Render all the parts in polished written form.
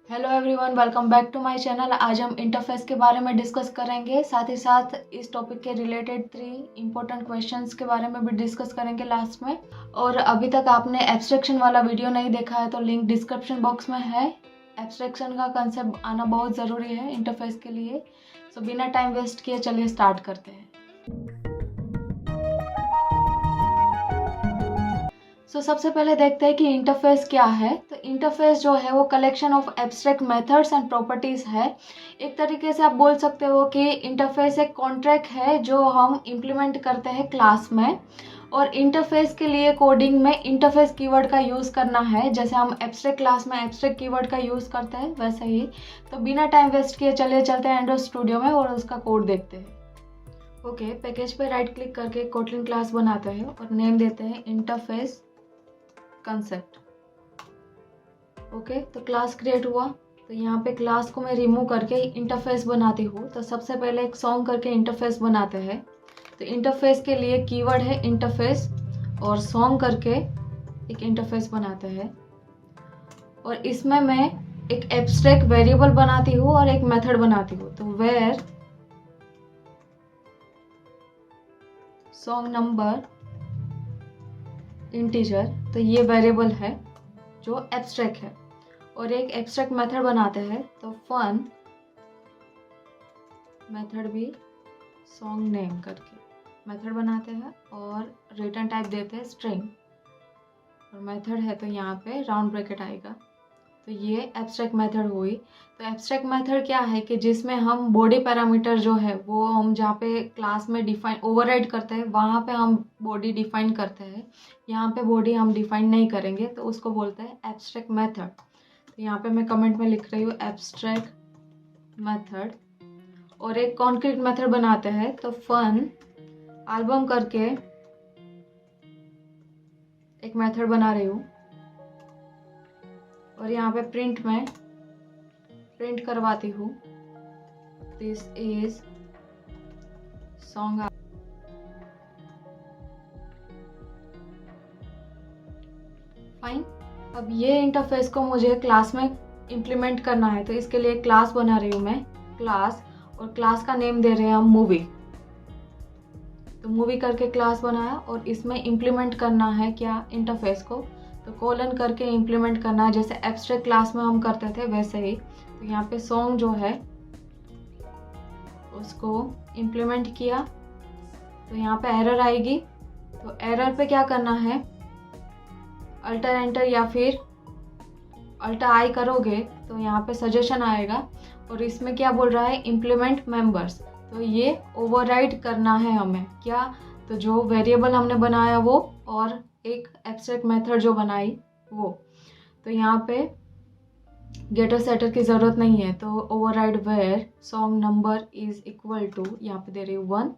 Hello everyone, welcome back to my channel. आज हम interface के बारे में डिस्कस करेंगे, साथ ही साथ इस टॉपिक के रिलेटेड 3 इम्पोर्टेंट क्वेश्चंस के बारे में भी डिस्कस करेंगे लास्ट में। और अभी तक आपने एब्स्ट्रैक्शन वाला वीडियो नहीं देखा है तो लिंक डिस्क्रिप्शन बॉक्स में है। एब्स्ट्रैक्शन का कंसेप्ट आना बहुत ज़रूरी है इंटरफेस के लिए। सो बिना टाइम वेस्ट किए चलिए स्टार्ट करते हैं। सबसे पहले देखते हैं कि इंटरफेस क्या है। तो इंटरफेस जो है वो collection of abstract methods and properties है। एक तरीके से आप बोल सकते हो कि इंटरफेस एक कॉन्ट्रैक्ट है जो हम इम्प्लीमेंट करते हैं क्लास में। और इंटरफेस के लिए कोडिंग में इंटरफेस कीवर्ड का यूज़ करना है, जैसे हम एब्स्ट्रैक्ट क्लास में एब्स्ट्रैक्ट कीवर्ड का यूज़ करते हैं वैसे ही। तो बिना टाइम वेस्ट किए चलिए चलते हैं एंड्रॉइड स्टूडियो में और उसका कोड देखते हैं। ओके, पैकेज पे राइट क्लिक करके कोटलिन क्लास बनाते हैं और नेम देते हैं इंटरफेस कंसेप्ट। ओके, तो क्लास क्रिएट हुआ। तो यहाँ पे क्लास को मैं रिमूव करके इंटरफेस बनाती हूँ। तो सबसे पहले एक सॉन्ग करके इंटरफेस बनाते हैं। तो इंटरफेस के लिए कीवर्ड है इंटरफेस और सॉन्ग करके एक इंटरफेस बनाते हैं। और इसमें मैं एक एब्स्ट्रैक्ट वेरिएबल बनाती हूँ और एक मेथड बनाती हूँ। तो वेयर सॉन्ग नंबर इंटीजर, तो ये वेरिएबल है जो एब्स्ट्रैक्ट है। और एक एब्स्ट्रैक्ट मेथड बनाते हैं। तो फन मेथड भी सॉन्ग नेम करके मेथड बनाते हैं और रिटर्न टाइप देते हैं स्ट्रिंग। और मेथड है तो यहाँ पे राउंड ब्रैकेट आएगा। तो ये एब्स्ट्रैक्ट मेथड हुई। तो एब्स्ट्रैक्ट मेथड क्या है कि जिसमें हम बॉडी पैरामीटर जो है वो हम जहाँ पे क्लास में डिफाइन ओवरराइड करते हैं वहाँ पे हम बॉडी डिफाइन करते हैं। यहाँ पे बॉडी हम डिफाइन नहीं करेंगे तो उसको बोलते हैं एब्स्ट्रैक्ट मेथड। तो यहाँ पे मैं कमेंट में लिख रही हूँ एब्स्ट्रैक्ट मेथड। और एक कॉन्क्रीट मेथड बनाते हैं। तो फन एल्बम करके एक मेथड बना रही हूँ और यहाँ पे प्रिंट में प्रिंट करवाती हूँ दिस इज सॉन्ग। फाइन। अब ये इंटरफेस को मुझे क्लास में इम्प्लीमेंट करना है तो इसके लिए क्लास बना रही हूँ मैं, क्लास। और क्लास का नेम दे रहे हैं हम मूवी। तो मूवी करके क्लास बनाया और इसमें इम्प्लीमेंट करना है क्या, इंटरफेस को। तो कोलन करके इम्प्लीमेंट करना है जैसे एब्स्ट्रैक्ट क्लास में हम करते थे वैसे ही। तो यहाँ पे सॉन्ग जो है उसको इम्प्लीमेंट किया। तो यहाँ पे एरर आएगी। तो एरर पे क्या करना है, अल्टर एंटर या फिर अल्टर आई करोगे तो यहाँ पे सजेशन आएगा। और इसमें क्या बोल रहा है, इम्प्लीमेंट मेंबर्स। तो ये ओवरराइड करना है हमें क्या, तो जो वेरिएबल हमने बनाया वो और एक एब्स्ट्रैक्ट मेथड जो बनाई वो। तो यहाँ पे गेटर सेटर की ज़रूरत नहीं है। तो override where song number is equal to, यहाँ पे दे रही हूँ 1।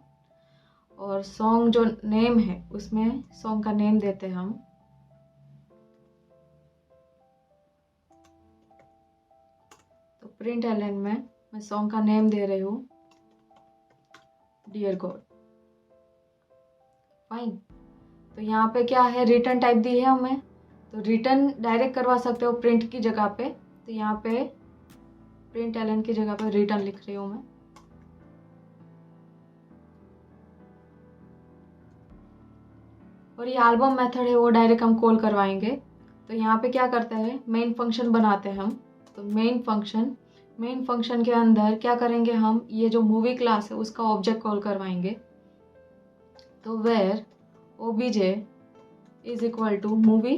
और सॉन्ग जो नेम है उसमें सॉन्ग का नेम देते हैं हम। तो प्रिंट एलन में मैं सॉन्ग का नेम दे रही हूँ डियर गॉड। फाइन। तो यहाँ पे क्या है, रिटर्न टाइप दी है हमें। तो रिटर्न डायरेक्ट करवा सकते हो प्रिंट की जगह पे। तो यहाँ पे प्रिंट एलन की जगह पे रिटर्न लिख रही हूँ मैं। और ये एल्बम मेथड है वो डायरेक्ट हम कॉल करवाएंगे। तो यहाँ पे क्या करते हैं, मेन फंक्शन बनाते हैं हम। तो मेन फंक्शन के अंदर क्या करेंगे हम, ये जो मूवी क्लास है उसका ऑब्जेक्ट कॉल करवाएंगे। तो where OBJ is equal to movie.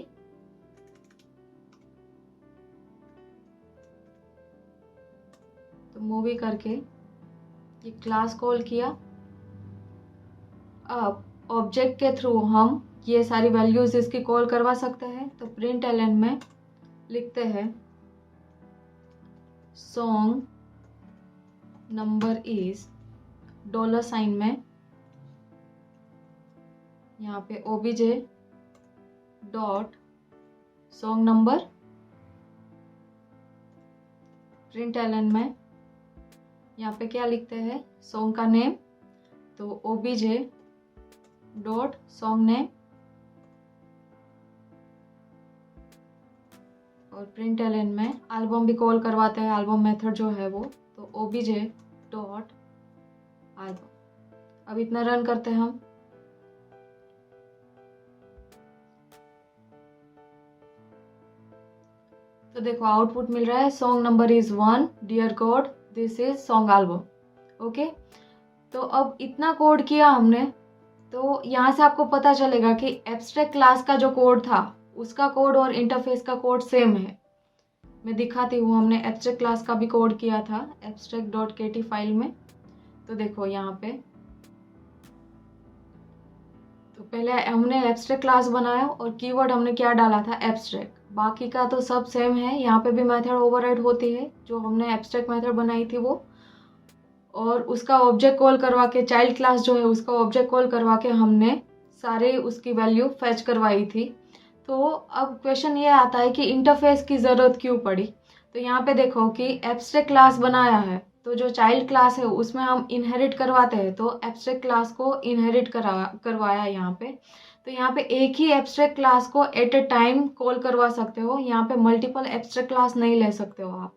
तो मूवी करके ये क्लास कॉल किया। अब ऑब्जेक्ट के थ्रू हम ये सारी वैल्यूज इसकी कॉल करवा सकते हैं। तो प्रिंट एलन में लिखते हैं song number is dollar sign में, यहाँ पे OBJ dot song number. Print एलन में यहाँ पे क्या लिखते हैं, सॉन्ग का नेम। तो ओबीजे डॉट सॉन्ग नेम। और println में एल्बम भी कॉल करवाते हैं, एल्बम मेथड जो है वो, तो obj डॉट एल्बम। अब इतना रन करते हैं हम। तो देखो आउटपुट मिल रहा है, song number is 1, dear god this is song album. Okay, तो अब इतना कोड किया हमने, तो यहाँ से आपको पता चलेगा कि एब्स्ट्रैक्ट क्लास का जो कोड था उसका कोड और इंटरफेस का कोड सेम है। मैं दिखाती हूँ, हमने एब्स्ट्रैक्ट क्लास का भी कोड किया था abstract.kt फाइल में। तो देखो यहाँ पे, तो पहले हमने एब्स्ट्रैक्ट क्लास बनाया और कीवर्ड हमने क्या डाला था, एब्स्ट्रैक्ट। बाकी का तो सब सेम है, यहाँ पे भी मेथड ओवरराइड होती है जो हमने एब्स्ट्रैक्ट मेथड बनाई थी वो, और उसका ऑब्जेक्ट कॉल करवा के, चाइल्ड क्लास जो है उसका ऑब्जेक्ट कॉल करवा के हमने सारे उसकी वैल्यू फेच करवाई थी। तो अब क्वेश्चन ये आता है कि इंटरफेस की ज़रूरत क्यों पड़ी। तो यहाँ पे देखो कि एब्स्ट्रैक्ट क्लास बनाया है, तो जो चाइल्ड क्लास है उसमें हम इनहेरिट करवाते हैं, तो एब्स्ट्रैक्ट क्लास को इनहेरिट करवाया यहाँ पे। तो यहाँ पे एक ही एब्स्ट्रैक्ट क्लास को एट अ टाइम कॉल करवा सकते हो, यहाँ पे मल्टीपल एब्स्ट्रैक्ट क्लास नहीं ले सकते हो आप।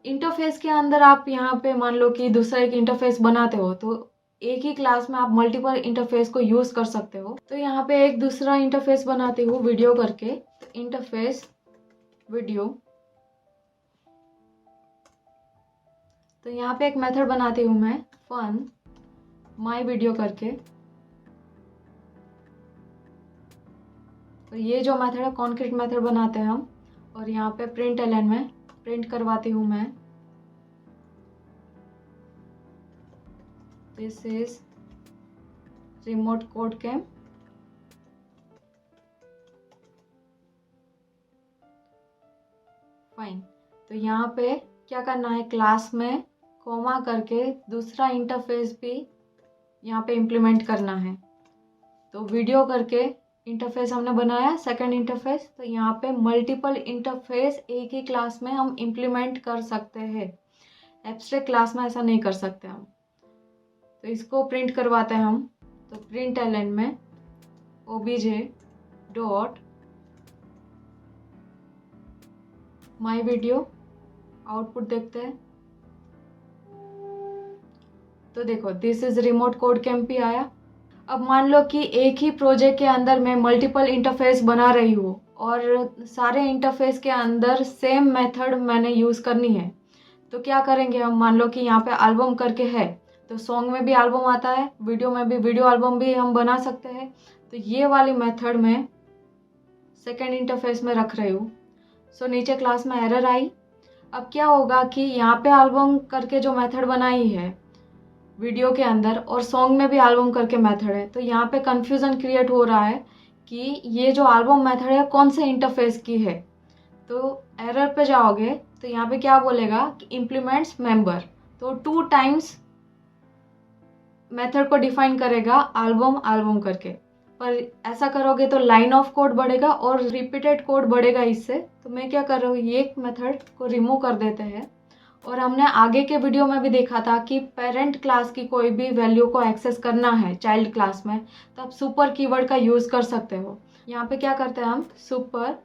इंटरफेस के अंदर आप यहाँ पे मान लो कि दूसरा एक इंटरफेस बनाते हो, तो एक ही क्लास में आप मल्टीपल इंटरफेस को यूज कर सकते हो। तो यहाँ पे एक दूसरा इंटरफेस बनाती हूँ वीडियो करके, तो इंटरफेस वीडियो। तो यहाँ पे एक मेथड बनाती हूँ मैं, फन माई वीडियो करके। तो ये जो मेथड है कॉन्क्रीट मेथड बनाते हैं हम, और यहाँ पे println में प्रिंट करवाती हूँ मैं, this is remote code cam. Fine. तो यहाँ पे क्या करना है, क्लास में कोमा करके दूसरा इंटरफेस भी यहाँ पे इम्प्लीमेंट करना है। तो वीडियो करके इंटरफेस हमने बनाया, सेकंड इंटरफेस। तो यहाँ पे मल्टीपल इंटरफेस एक ही क्लास में हम इम्प्लीमेंट कर सकते हैं, एब्स्ट्रैक्ट क्लास में ऐसा नहीं कर सकते हम। तो इसको प्रिंट करवाते हैं हम। तो println में obj dot my video, output देखते हैं। तो देखो this is remote code camp भी आया। अब मान लो कि एक ही प्रोजेक्ट के अंदर मैं मल्टीपल इंटरफेस बना रही हूँ और सारे इंटरफेस के अंदर सेम मेथड मैंने यूज़ करनी है। तो क्या करेंगे हम, मान लो कि यहाँ पे एल्बम करके है, तो सॉन्ग में भी एल्बम आता है, वीडियो में भी वीडियो एल्बम भी हम बना सकते हैं। तो ये वाली मेथड में सेकेंड इंटरफेस में रख रही हूँ। सो नीचे क्लास में एरर आई। अब क्या होगा कि यहाँ पे एल्बम करके जो मेथड बनाई है वीडियो के अंदर, और सॉन्ग में भी एल्बम करके मेथड है, तो यहाँ पे कंफ्यूजन क्रिएट हो रहा है कि ये जो एल्बम मेथड है कौन से इंटरफेस की है। तो एरर पे जाओगे तो यहाँ पे क्या बोलेगा कि इम्प्लीमेंट्स मेंबर, तो 2 टाइम्स मेथड को डिफाइन करेगा एल्बम एल्बम करके। पर ऐसा करोगे तो लाइन ऑफ कोड बढ़ेगा और रिपीटेड कोड बढ़ेगा इससे। तो मैं क्या कर रहा हूँ, ये मेथड को रिमूव कर देते हैं। और हमने आगे के वीडियो में भी देखा था कि पेरेंट क्लास की कोई भी वैल्यू को एक्सेस करना है चाइल्ड क्लास में, तो आप सुपर कीवर्ड का यूज कर सकते हो। यहाँ पे क्या करते हैं हम, सुपर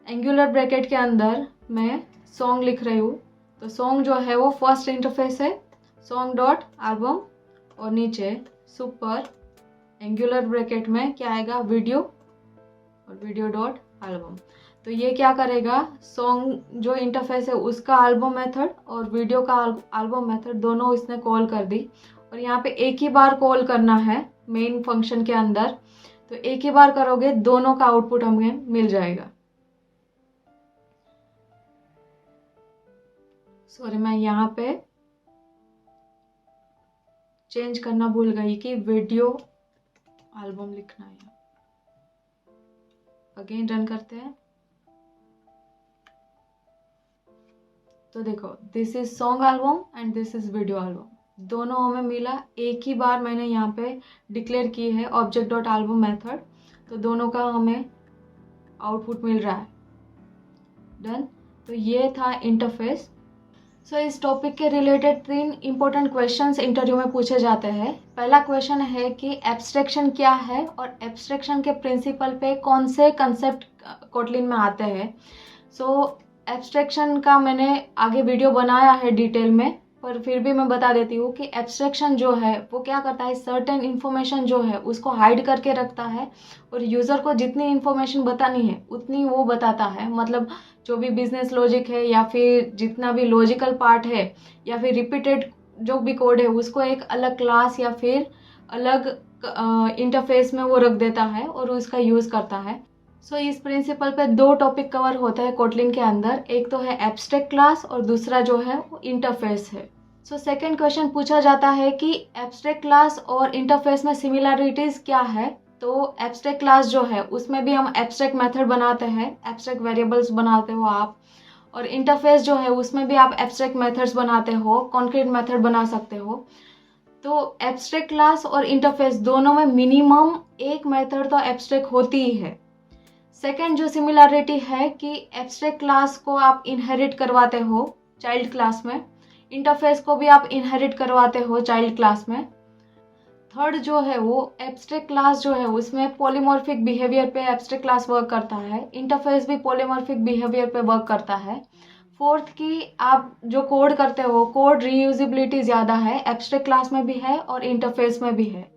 एंगुलर ब्रैकेट के अंदर मैं सॉन्ग लिख रही हूँ। तो सॉन्ग जो है वो फर्स्ट इंटरफेस है, सॉन्ग डॉट एल्बम, और नीचे सुपर एंगुलर ब्रैकेट में क्या आएगा, वीडियो, और वीडियो डॉट एल्बम। तो ये क्या करेगा, सॉन्ग जो इंटरफेस है उसका एल्बम मेथड और वीडियो का एल्बम मेथड दोनों इसने कॉल कर दी। और यहाँ पे एक ही बार कॉल करना है मेन फंक्शन के अंदर, तो एक ही बार करोगे दोनों का आउटपुट हमें मिल जाएगा। सॉरी, मैं यहाँ पे चेंज करना भूल गई कि वीडियो एल्बम लिखना है। अगेन रन करते हैं। तो देखो this is song album and this is video album, दोनों हमें मिला। एक ही बार मैंने यहाँ पे डिक्लेयर की है ऑब्जेक्ट डॉट एल्बम मेथड, तो दोनों का हमें आउटपुट मिल रहा है। डन। तो ये था इंटरफेस। इस टॉपिक के रिलेटेड 3 इम्पोर्टेंट क्वेश्चंस इंटरव्यू में पूछे जाते हैं। पहला क्वेश्चन है कि एब्स्ट्रैक्शन क्या है और एब्स्ट्रैक्शन के प्रिंसिपल पे कौन से कंसेप्ट कोटलिन में आते हैं। एब्स्ट्रैक्शन का मैंने आगे वीडियो बनाया है डिटेल में, पर फिर भी मैं बता देती हूँ कि एब्स्ट्रैक्शन जो है वो क्या करता है, सर्टेन इन्फॉर्मेशन जो है उसको हाइड करके रखता है और यूज़र को जितनी इन्फॉर्मेशन बतानी है उतनी वो बताता है। मतलब जो भी बिजनेस लॉजिक है या फिर जितना भी लॉजिकल पार्ट है या फिर रिपीटेड जो भी कोड है उसको एक अलग क्लास या फिर अलग इंटरफेस में वो रख देता है और उसका यूज़ करता है। इस प्रिंसिपल पे 2 टॉपिक कवर होता है कोटलिन के अंदर, एक तो है एब्स्ट्रैक्ट क्लास और दूसरा जो है वो इंटरफेस है। सेकंड क्वेश्चन पूछा जाता है कि एब्स्ट्रैक्ट क्लास और इंटरफेस में सिमिलरिटीज़ क्या है। तो एब्स्ट्रैक्ट क्लास जो है उसमें भी हम एब्स्ट्रैक्ट मेथड बनाते हैं, एब्स्ट्रैक्ट वेरिएबल्स बनाते हो आप, और इंटरफेस जो है उसमें भी आप एब्स्ट्रैक्ट मेथड्स बनाते हो, कॉन्क्रीट मेथड बना सकते हो। तो एब्स्ट्रैक्ट क्लास और इंटरफेस दोनों में मिनिमम एक मेथड तो एब्स्ट्रैक्ट होती ही है। सेकेंड जो सिमिलरिटी है कि एब्स्ट्रैक्ट क्लास को आप इनहेरिट करवाते हो चाइल्ड क्लास में, इंटरफेस को भी आप इनहेरिट करवाते हो चाइल्ड क्लास में। थर्ड जो है वो एब्स्ट्रैक्ट क्लास जो है उसमें पॉलीमॉर्फिक बिहेवियर पे एब्स्ट्रैक्ट क्लास वर्क करता है, इंटरफेस भी पॉलीमॉर्फिक बिहेवियर पे वर्क करता है। फोर्थ की आप जो कोड करते हो कोड रीयूजिबिलिटी ज़्यादा है, एब्स्ट्रैक्ट क्लास में भी है और इंटरफेस में भी है।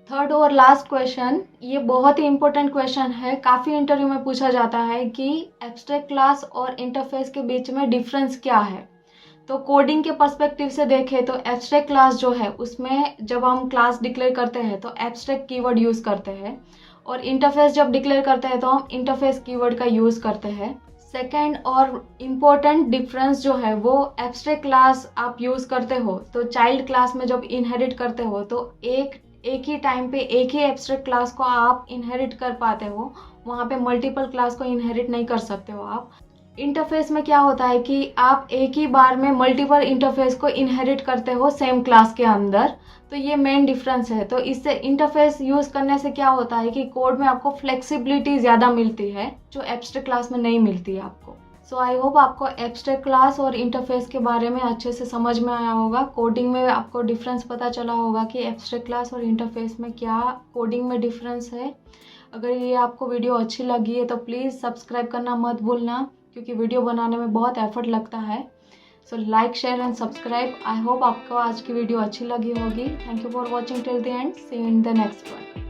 थर्ड और लास्ट क्वेश्चन, ये बहुत ही इंपॉर्टेंट क्वेश्चन है, काफ़ी इंटरव्यू में पूछा जाता है कि एब्स्ट्रैक्ट क्लास और इंटरफेस के बीच में डिफरेंस क्या है। तो कोडिंग के पर्सपेक्टिव से देखें तो एब्स्ट्रैक्ट क्लास जो है उसमें जब हम क्लास डिक्लेयर करते हैं तो एब्स्ट्रैक्ट कीवर्ड यूज़ करते हैं, और इंटरफेस जब डिक्लेयर करते हैं तो हम इंटरफेस कीवर्ड का यूज़ करते हैं। सेकेंड और इम्पोर्टेंट डिफरेंस जो है वो एब्स्ट्रैक्ट क्लास आप यूज़ करते हो तो चाइल्ड क्लास में जब इनहेरिट करते हो तो एक ही टाइम पे एक ही एब्स्ट्रैक्ट क्लास को आप इनहेरिट कर पाते हो, वहाँ पे मल्टीपल क्लास को इनहेरिट नहीं कर सकते हो आप। इंटरफेस में क्या होता है कि आप एक ही बार में मल्टीपल इंटरफेस को इनहेरिट करते हो सेम क्लास के अंदर, तो ये मेन डिफरेंस है। तो इससे इंटरफेस यूज़ करने से क्या होता है कि कोड में आपको फ्लेक्सिबिलिटी ज़्यादा मिलती है जो एब्स्ट्रैक्ट क्लास में नहीं मिलती है आपको। आई होप आपको एब्स्ट्रैक्ट क्लास और इंटरफेस के बारे में अच्छे से समझ में आया होगा, कोडिंग में आपको डिफरेंस पता चला होगा कि एब्स्ट्रैक्ट क्लास और इंटरफेस में क्या कोडिंग में डिफरेंस है। अगर ये आपको वीडियो अच्छी लगी है तो प्लीज़ सब्सक्राइब करना मत भूलना, क्योंकि वीडियो बनाने में बहुत एफर्ट लगता है। Like share and subscribe. I hope आपको आज की वीडियो अच्छी लगी होगी। Thank you for watching till the end, see you in the next one.